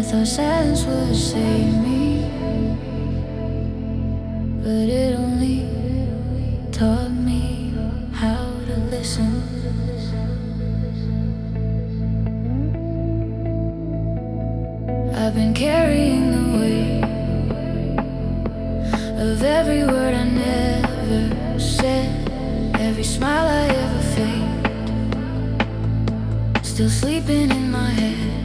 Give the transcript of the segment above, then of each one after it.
thought silence would save me, but it only taught me how to listen. I've been carrying the weight of every word I never said, every smile I ever faked, still sleeping in my head.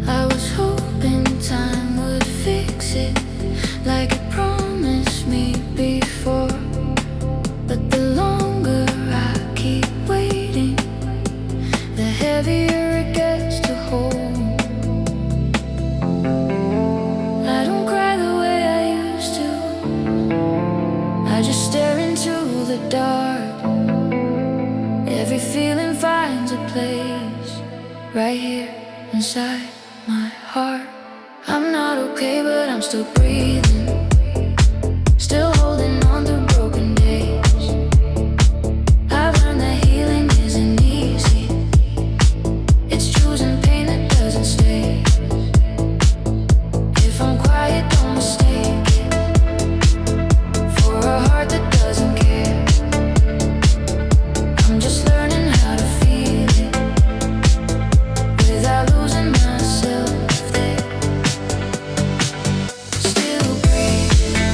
I was hoping time would fix it, like it promised me before. But the longer I keep waiting, the heavier it gets to hold. I don't cry the way I used to, I just stare into the dark. Every feeling finds a place right here inside my heart. I'm not okay, but I'm still breathing, still holding on to broken days. I've learned that healing isn't easy, it's choosing pain that doesn't stay. If I'm quiet, don't mistake it for a heart that doesn't care. I'm just learning how to feel it without losing myself there. Still breathing,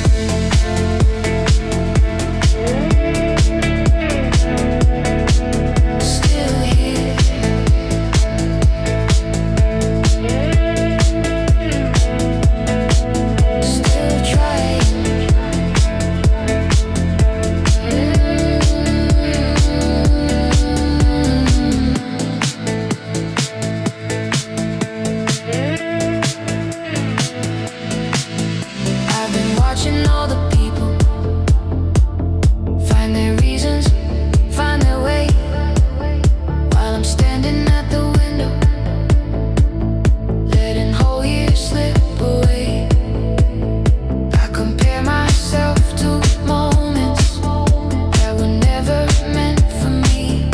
still here, still trying. I've been watching all the people find their reasons, find their way, while I'm standing at the window, letting whole years slip away. I compare myself to moments that were never meant for me,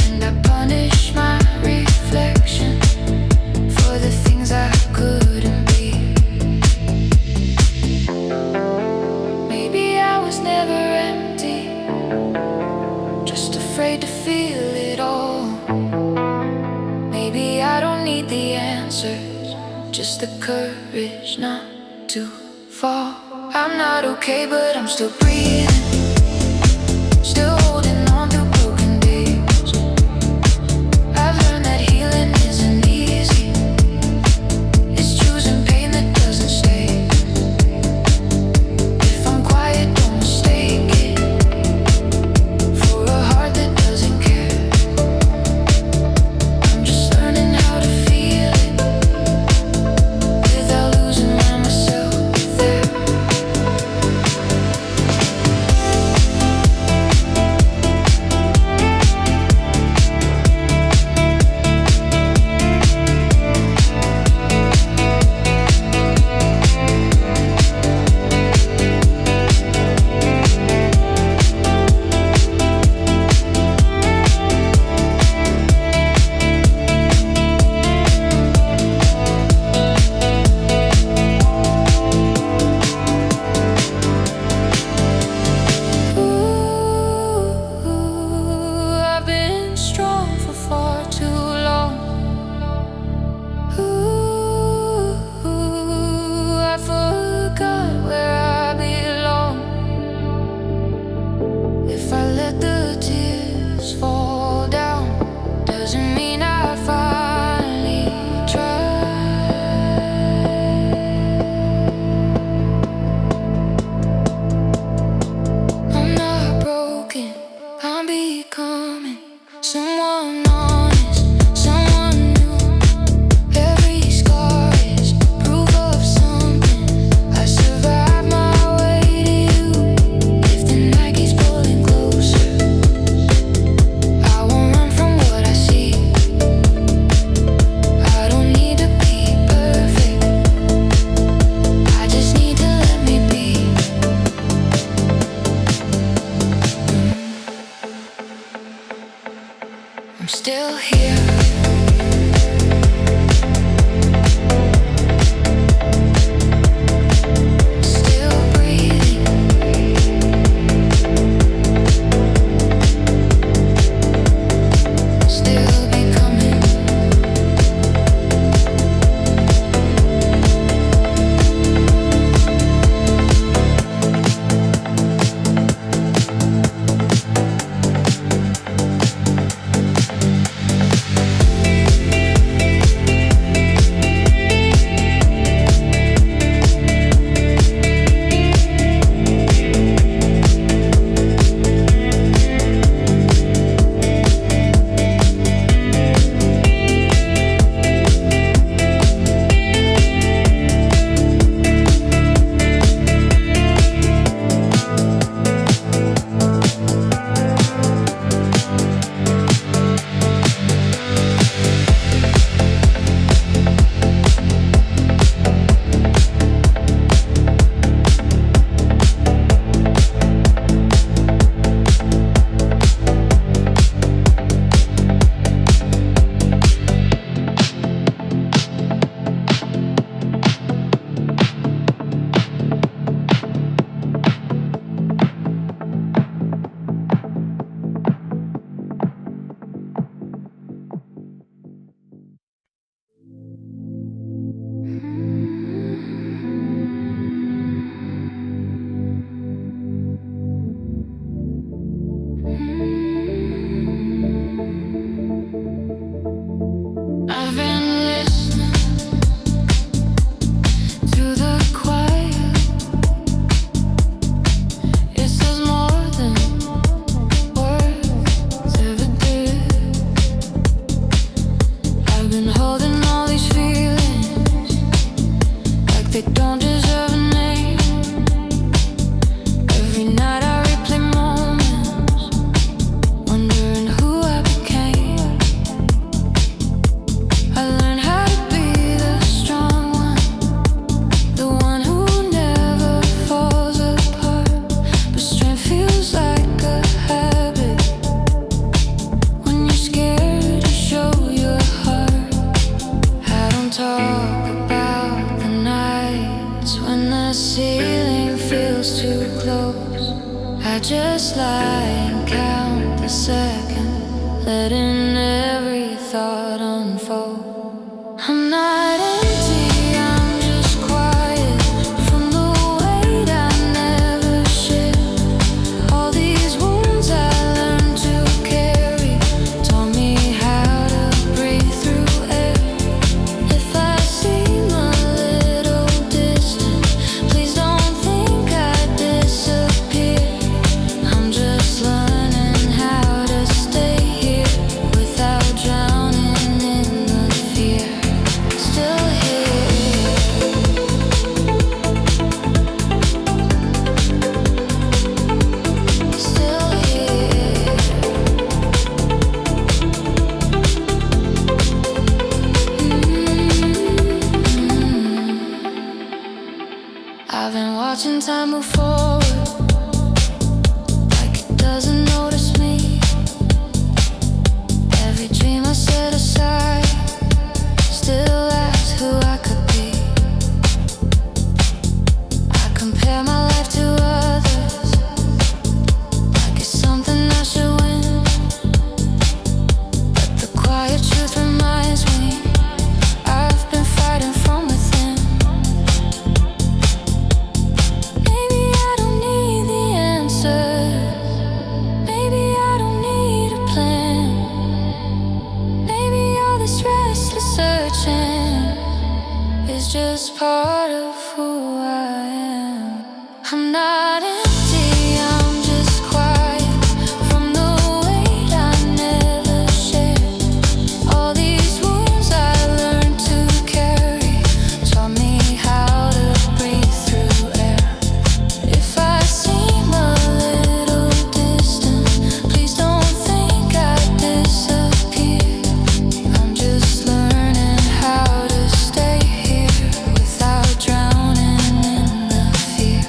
and I punish my reflection for the things I couldn't be. Maybe I was never empty, just afraid to feel it all. Maybe I don't need the answers, just the courage not to fall. I'm not okay, but I'm still breathing, still holding on to broken days. I've learned that healing isn't easy, it's choosing pain that doesn't stay. If I'm quiet, don't mistake it for a heart that doesn't care. I'm just learning how to feel it without losing myself there. Ooh, I've been strong for far too long. Ooh, I forgot where I belong. If I let the tears fall down, doesn't mean I finally tried. I'm not broken, I'm becoming someone honest, someone new. Every scar is proof of something. I survived my way to you. If the night keeps pulling closer, I won't run from what I see. I don't need to be perfect, I just need to let me be. I'm still here. been holding all these feelings like they don't deserve a name. Every night I replay moments, wondering who I became. I learned how to be the strong one, the one who never falls apart. But strength feels like a habit when you're scared to show your heart. I don't talk about the nights when the ceiling feels too close. I just lie and count the seconds, letting every thought unfold. I'm not empty, I'm just quiet from the weight I never shared. All these wounds I learned to carry taught me how to breathe through air. If I seem a little distant, please don't think I disappear. I'm just learning how to stay here without drowning in the fear. Still here, still here. I've been watching time move forward, like it doesn't notice me. Every dream I set aside still asks who I could be. I compare my life to others, like it's something I should win. But the quiet truth reminds me I've been fighting from within. Maybe I don't need the answers, maybe I don't need a plan. Maybe all this restless searching is just part of who I am. I'm not empty, I'm just quiet from the weight I never shared. All these wounds I learned to carry taught me how to breathe through air. If I seem a little distant, please don't think I disappear. I'm just learning how to stay here without drowning in the fear.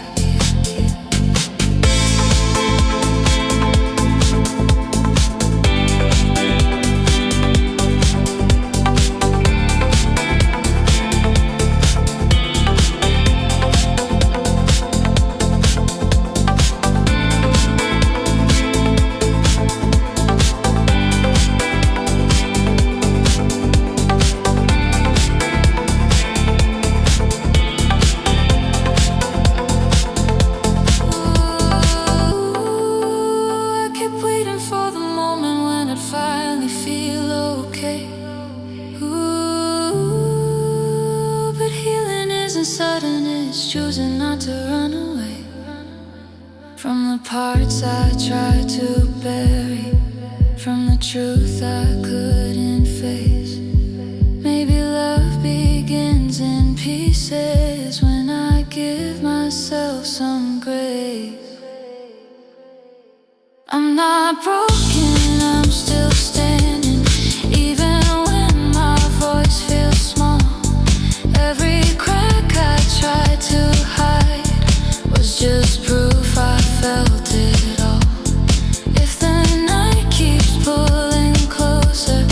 Ooh, I kept waiting for the moment when I'd finally feel okay. Ooh, but healing isn't sudden, it's choosing not to run away from the parts I tried to bury, from the truth I couldn't face. Maybe love begins in pieces when I give myself some grace. I'm not broken, I'm still standing, even when my voice feels small. Every crack I tried to hide was just proof I felt it all. If the night keeps pulling closer,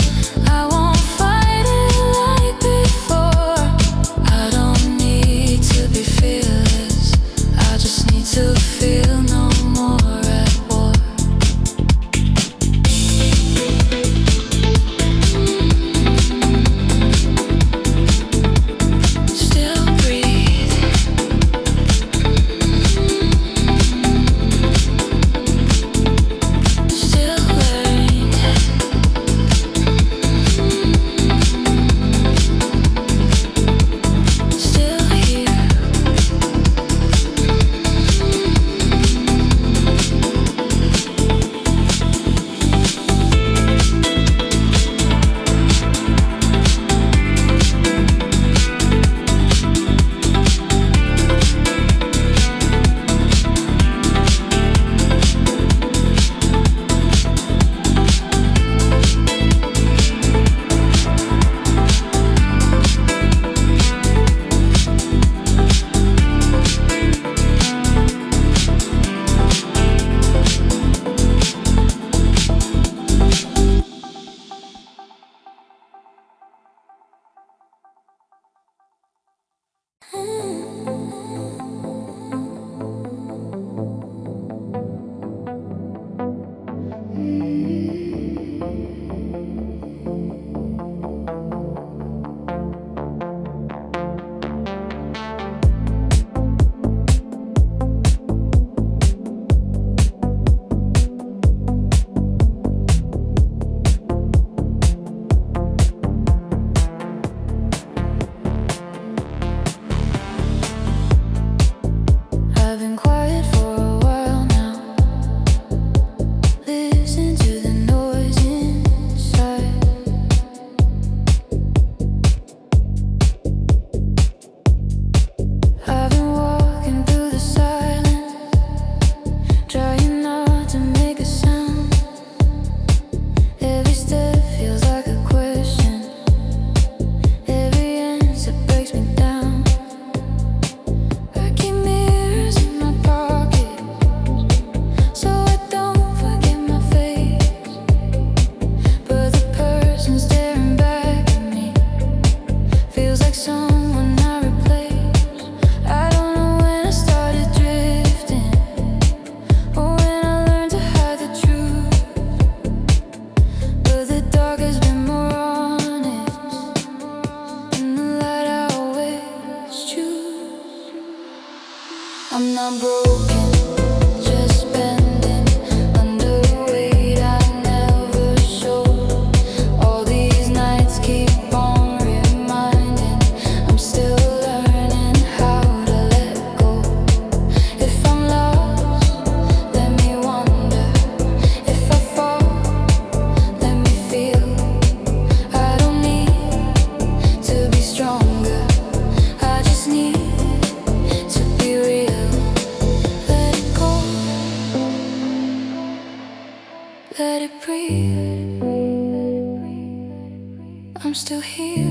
I'm still here,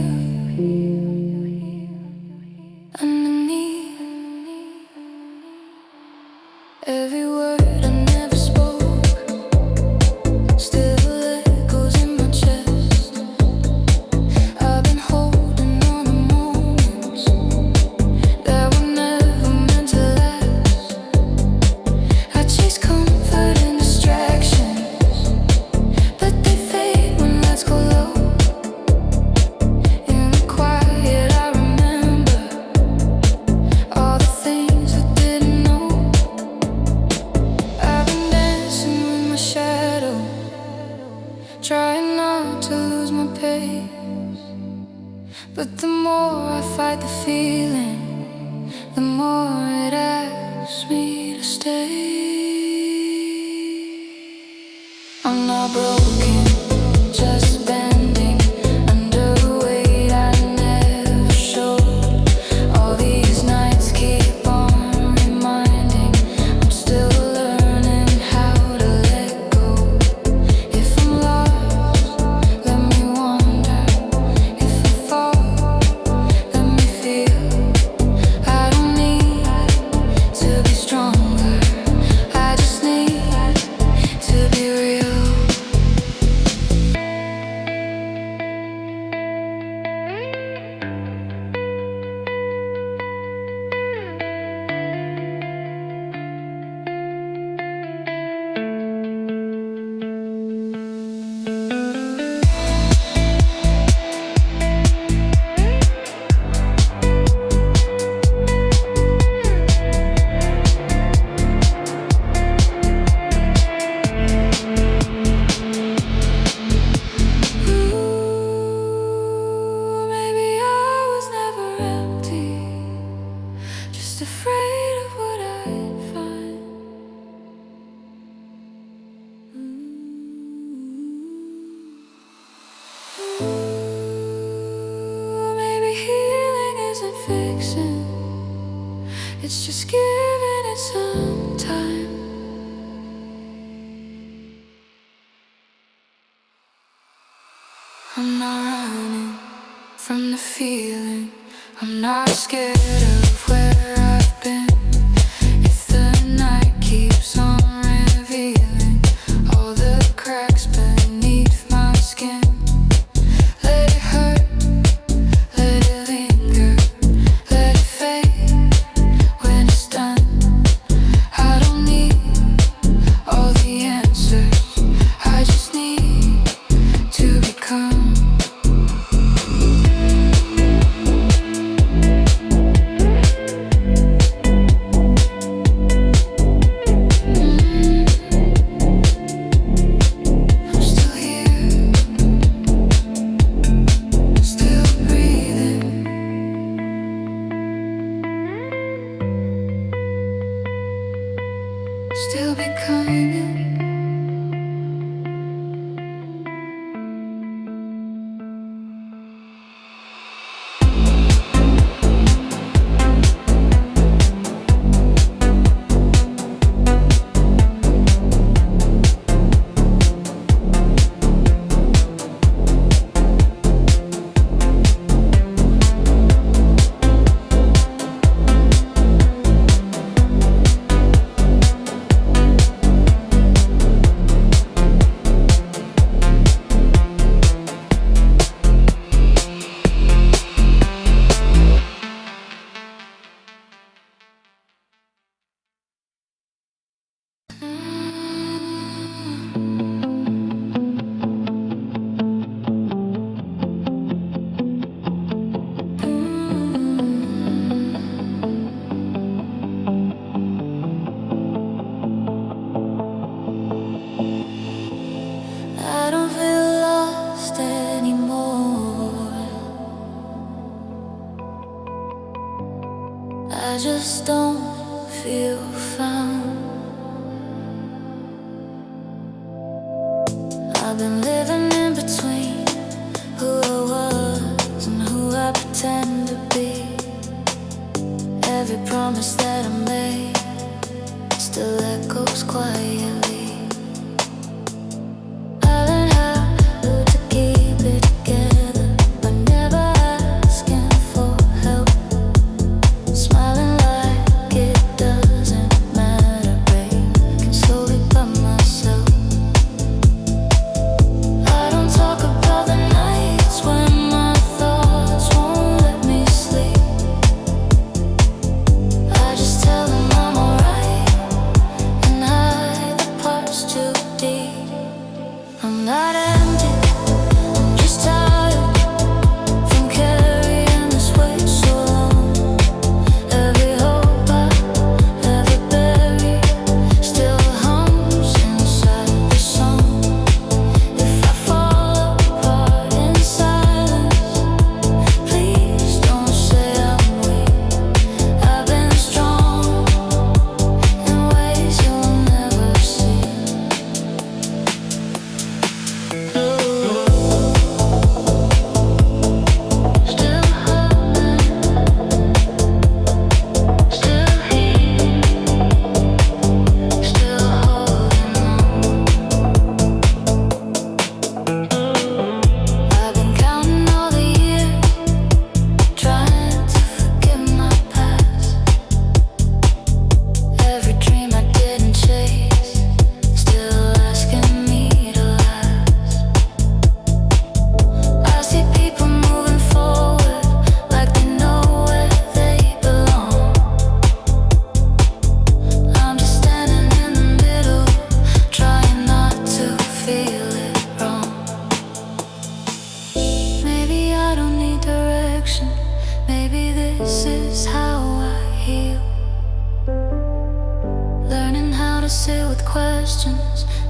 underneath every word I never spoke, still echoes in my chest. I've been holding on to moments that were never meant to last. I chase comfort and distractions, but they fade when lights go low. In the quiet I remember all the things I didn't know. I've been dancing with my shadow, trying not to lose my pace. But the more I fight the feeling, the more it asks me to stay. I'm not broken, just bending under a weight I never showed. All these nights keep on reminding I'm still learning how to let go. If I'm lost, let me wander. If I fall, let me feel. I don't need to be stronger, I just need to be real. Maybe I was never empty, just afraid of what I'd find. Maybe healing isn't fixing, it's just giving it some time. I'm not running from the feeling, I'm not scared of where I've been. If the night keeps on revealing all the cracks beneath my skin, let it hurt, let it linger, let it fade when it's done. I don't need all the answers, I just need to become. I'm still here, still breathing, still becoming. I don't feel lost anymore, I just don't feel found. I've been living in between who I was and who I pretend to be. Every promise that I made still echoes quietly. I learned how to keep it together.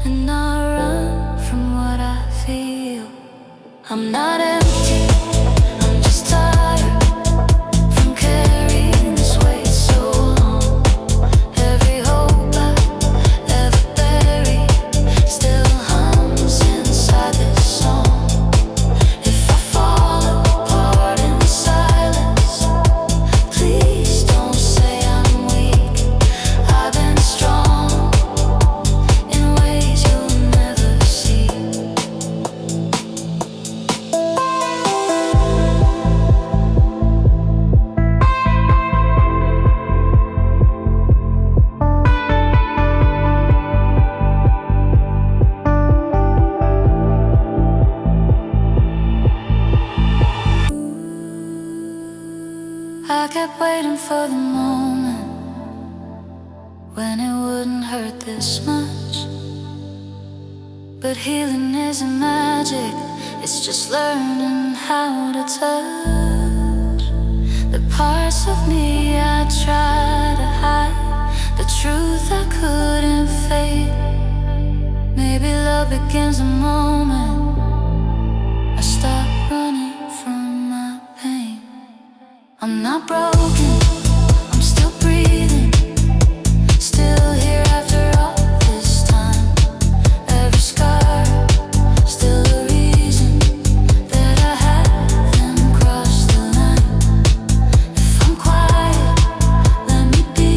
and not run from what I feel. I'm not empty, I'm just tired from carrying this weight so long. Every hope I ever buried still hums inside this song. If I fall apart in silence, please don't say I'm weak. I've been strong in ways you'll never see. I kept waiting for the moment when it wouldn't hurt this much. But healing isn't magic, it's just learning how to touch the parts of me I try to hide, the truth I couldn't fake. Maybe love begins the moment I stop running from my pain. I'm not broken, I'm still breathing, still here after all this time. Every scar, still a reason that I haven't crossed the line. If I'm quiet, let me be.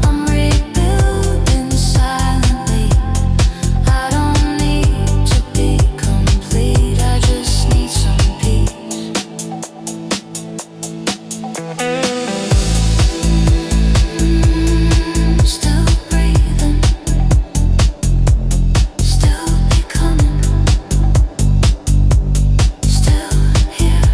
I'm rebuilding silently. I don't need to be complete, I just need some peace. Still breathing, still becoming, still here.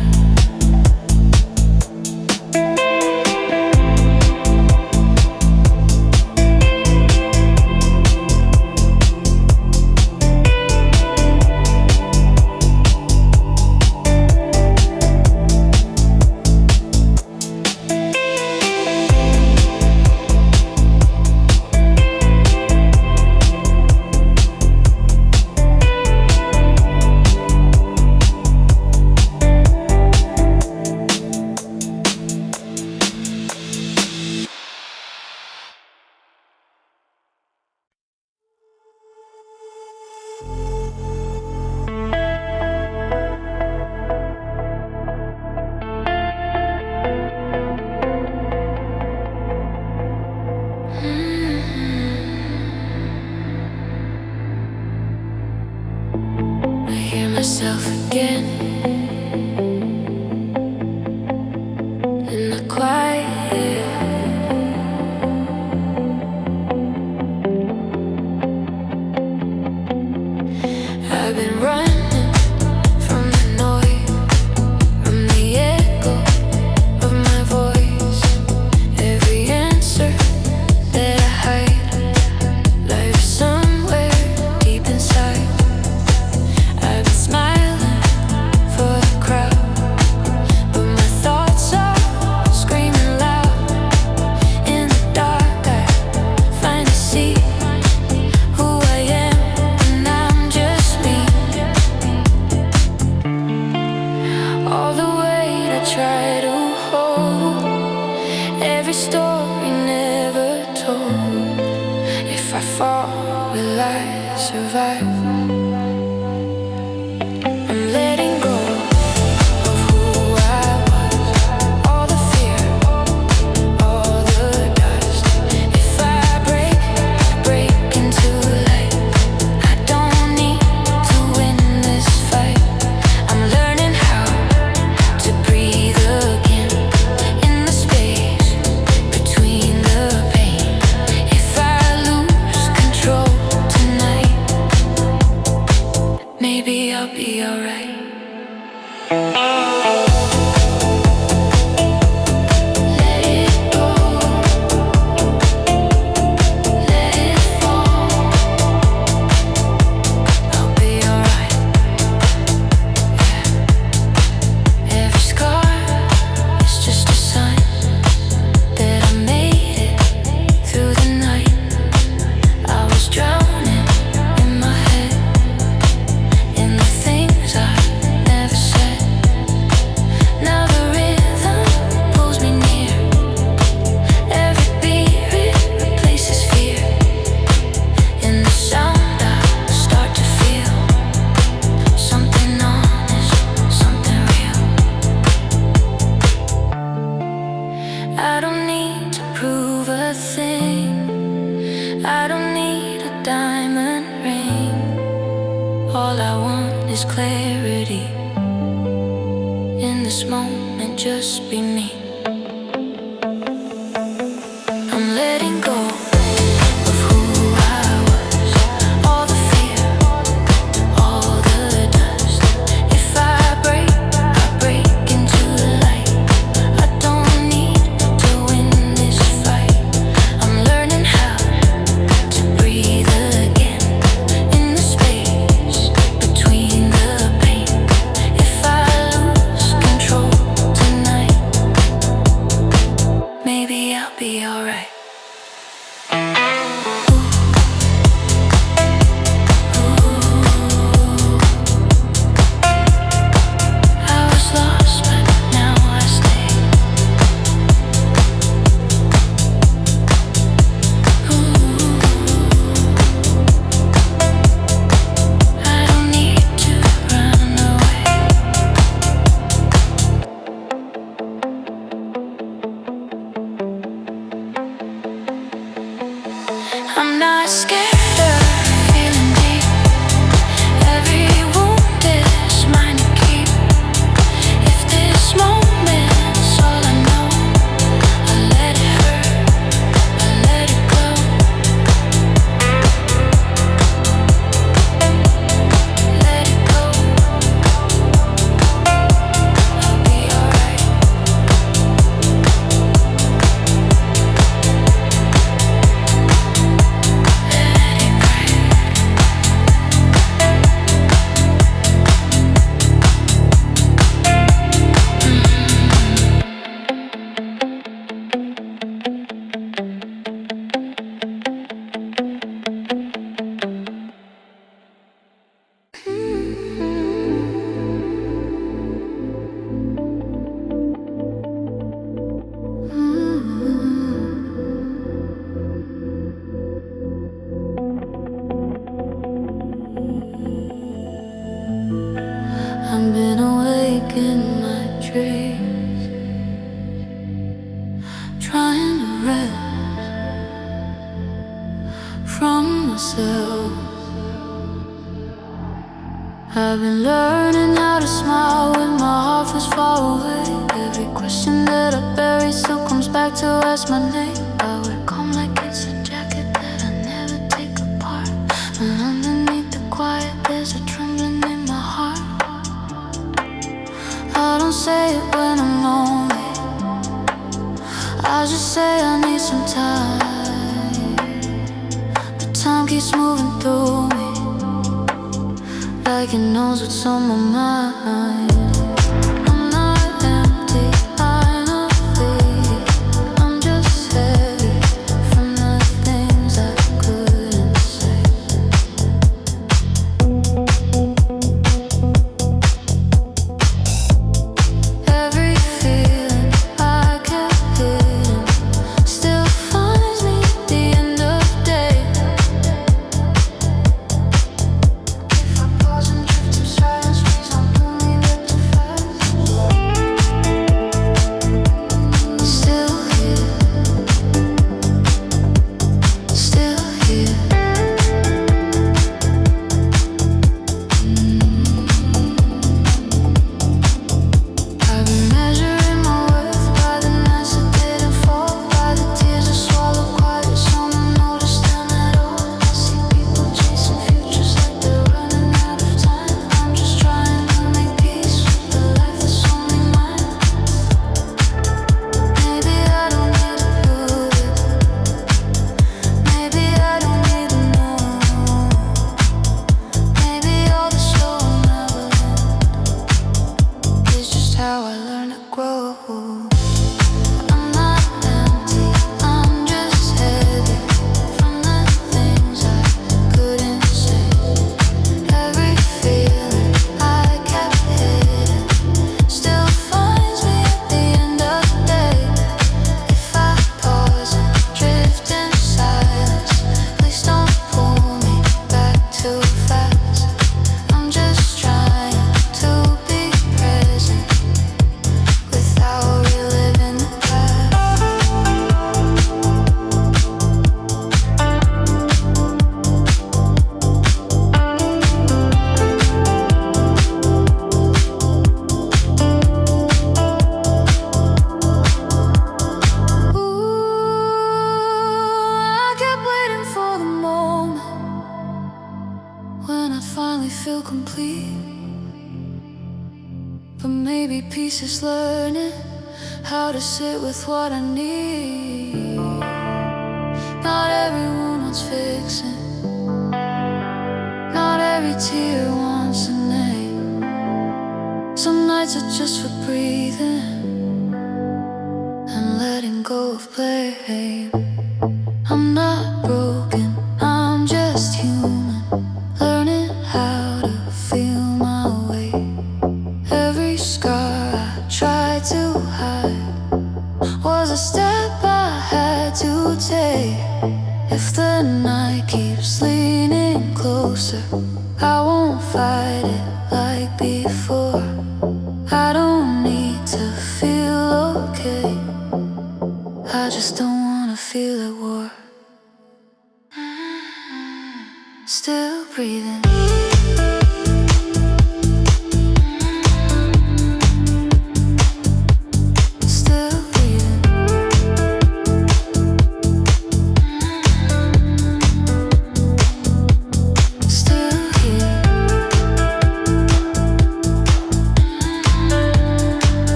I hear myself again in the quiet. I've been running from the noise, from the echo of my voice. Every answer that I hide lives somewhere deep inside. I've been smiling for the crowd, but my thoughts are screaming loud. In the dark I finally see who I am, and I'm just me. All the weight I try to hold, every story never told. If I fall, will I survive? I'm letting go of who I was, all the fear, all the dust. If I break into light, I don't need to win this fight. I'm learning how to breathe again in the space between the pain. If I lose control tonight, maybe I'll be alright. Let it go, let it fall. I'll be alright. Yeah. Every scar is just a sign that I made it through the night. I was drowning in this moment, just be me. I'm letting go of who I was, all the fear, all the dust. If I break into the light. I don't need to win this fight. I'm learning how to breathe again in the space between the pain. If I lose control tonight, maybe I'll be alright. I'm not scared of feeling deep. Every wound is mine to keep. If this moment's all I know, I let it hurt, I let it go. Let it go. I'll be alright. I've been awake in my dreams, trying to rest from myself. I've been learning how to smile when my heart feels far away. Every question that I bury still comes back to ask my name. I wear calm like it's a jacket that I never take apart. And underneath the quiet there's a trembling in my heart. I don't say it when I'm lonely, I just say I need some time. But time keeps moving through me, like it knows what's on my mind. I'm not empty, I'm not free. I'm just heavy from the things I couldn't say. Every feeling I kept hidden still finds me at the end of the day. If I pause and drift in silence, please don't pull me back too fast. Still here, still here. I've been measuring my worth by the nights that didn't fall, by the tears I swallowed quiet so no notice them at all. I see people chasing futures like they're running out of time. I'm just trying to make peace with the life that's only mine. Maybe I don't need to prove it, maybe I don't need to know. Maybe all the show will never end. It's just how I learn to grow. I'm not empty, I'm just heavy from the things I couldn't say. Every feeling I kept hidden still finds me at the end of the day. If I pause and drift in silence, please don't pull me back too fast. I'm just trying to be present without realizing maybe peace is learning how to sit with what I need. Not everyone wants fixing, not every tear wants a name. Some nights are just for breathing and letting go of blame. I'm not broken, I'm just human, learning how to feel my way. Every scar I tried to hide was a step I had to take. If the night keeps leaning closer, I won't fight it like before. I don't need to feel okay, I just don't wanna feel at war. Still breathing.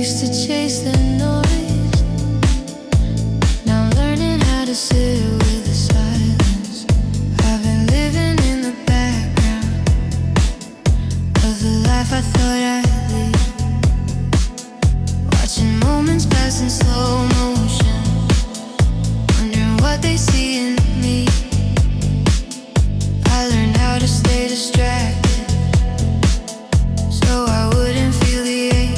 Used to chase the noise, now I'm learning how to sit with the silence. I've been living in the background of the life I thought I'd lead, watching moments pass in slow motion, wondering what they see in me. I learned how to stay distracted so I wouldn't feel the ache.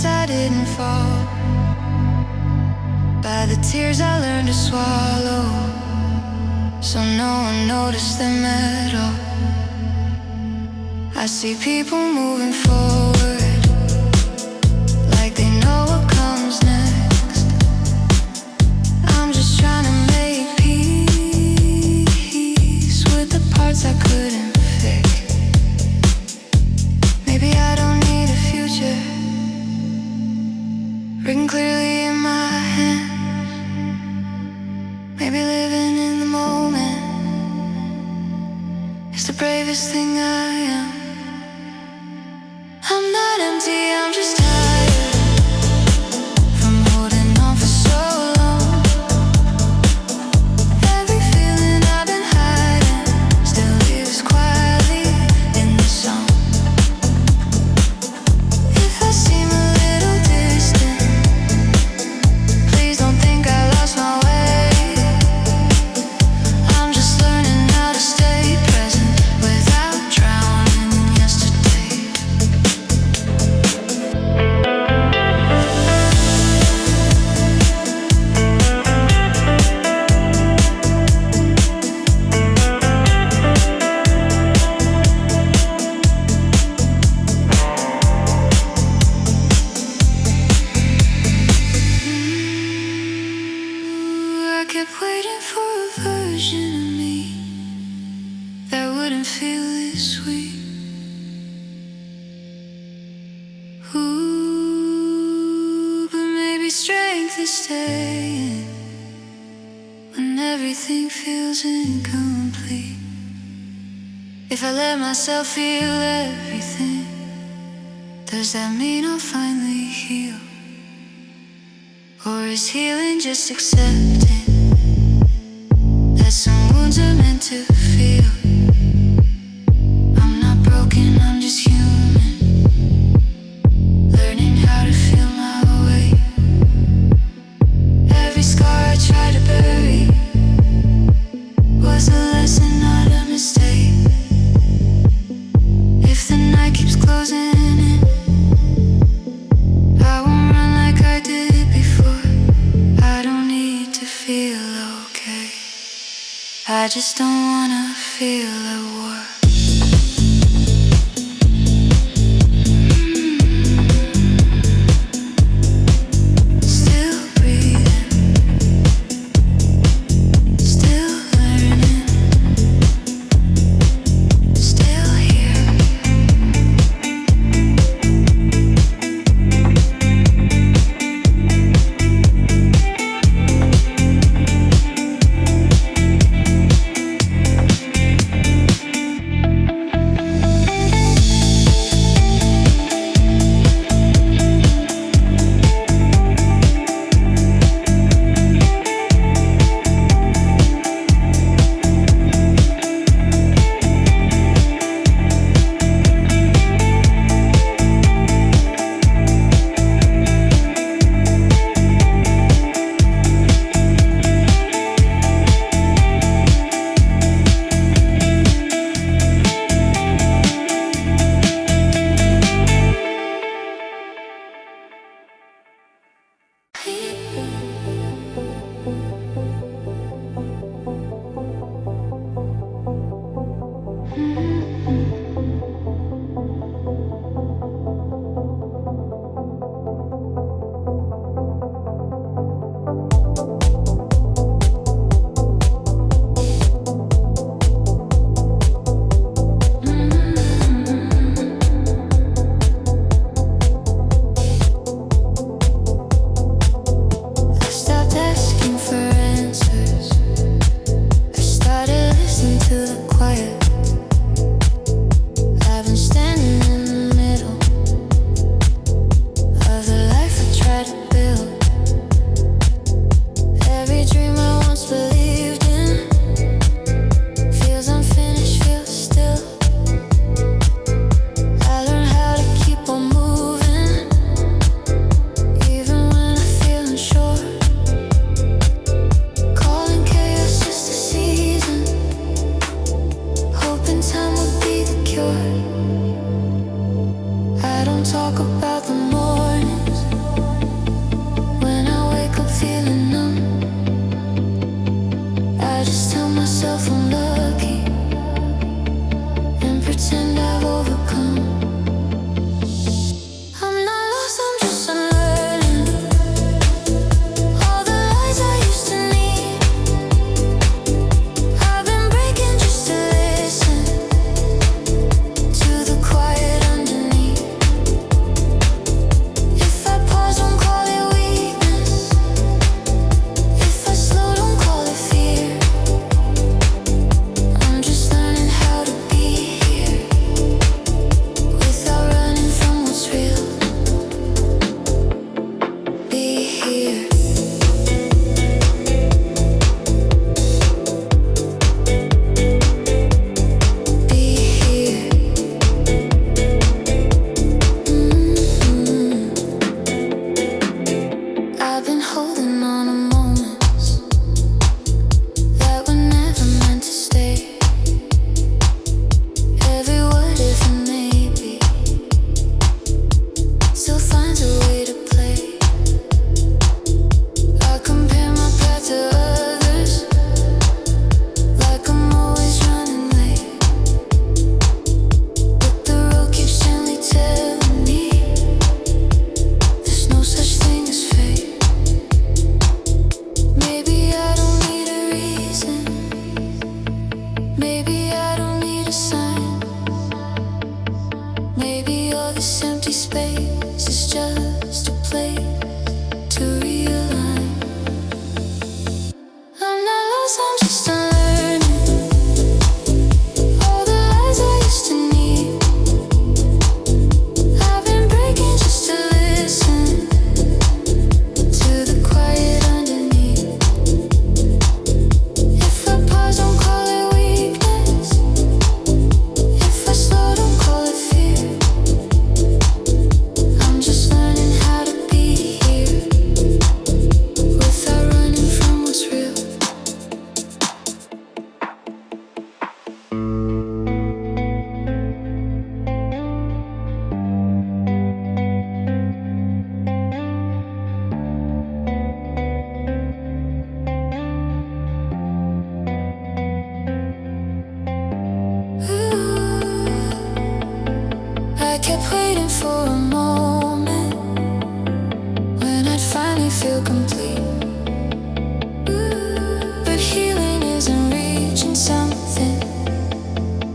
I didn't fall, by the tears I learned to swallow, so no one noticed them at all. I see people moving forward like they know what comes next. I'm just trying to make peace with the parts I couldn't fix. Maybe I don't need a future written clearly in my hand. Maybe living in the moment is the bravest thing I am. I'm not empty, I'm just tired from holding on for so long. Every feeling I've been hiding still lives quietly in this song. If I seem a little distant, please don't think I lost my way. I'm just learning how to stay present without drowning in yesterday. strength is staying when everything feels incomplete. If I let myself feel everything, does that mean I'll finally heal? Or is healing just accepting that some wounds are meant to feel? I'm not broken, I'm just human, learning how to feel my way. Every scar I try to bury was a lesson, not a mistake. If the night keeps closing in, I won't run like I did before. I don't need to feel okay, I just don't wanna feel at war. feel complete. But healing isn't reaching something,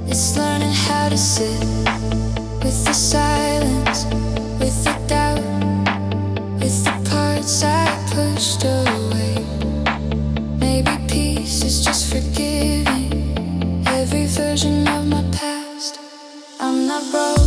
it's learning how to sit with the silence, with the doubt, with the parts I pushed away. Maybe peace is just forgiving every version of my past. I'm not broken.